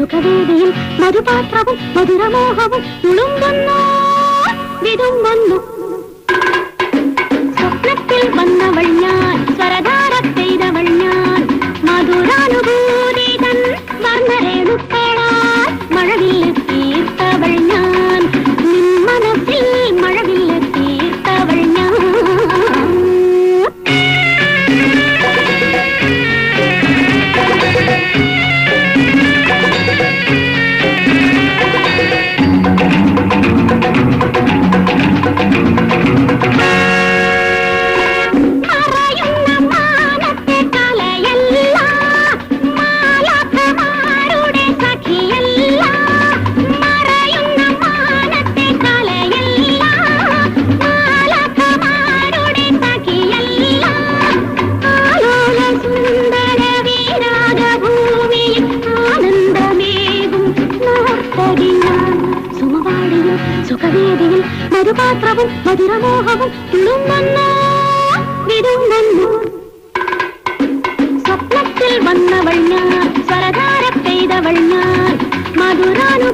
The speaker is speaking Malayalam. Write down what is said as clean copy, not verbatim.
സുഖവേദിയിൽ മധുപാത്രവും മധുരമോഹവും തുളുമ്പുന്നു വിതുമ്പുന്നു. സ്വപ്നത്തിൽ വന്നവൾ ഞാൻ, സ്വരധാര പെയ്തവൾ ഞാൻ, മധുരാനുഭൂതി തൻ വർണ്ണരേണുക്കളാൽ മഴവില്ല് തീർത്തവൾ ഞാൻ, നിൻ മനസ്സിൽ മഴവില്ല് തീർത്തവൾ ഞാൻ. സുഖവേദിയിൽ മധുപാത്രവും മധുരമോഹവും തുളുമ്പുന്നു വിതുമ്പുന്നു. സ്വപ്നത്തിൽ വന്നവൾ ഞാൻ, സ്വരധാര പെയ്തവൾ ഞാൻ, മധുരാനു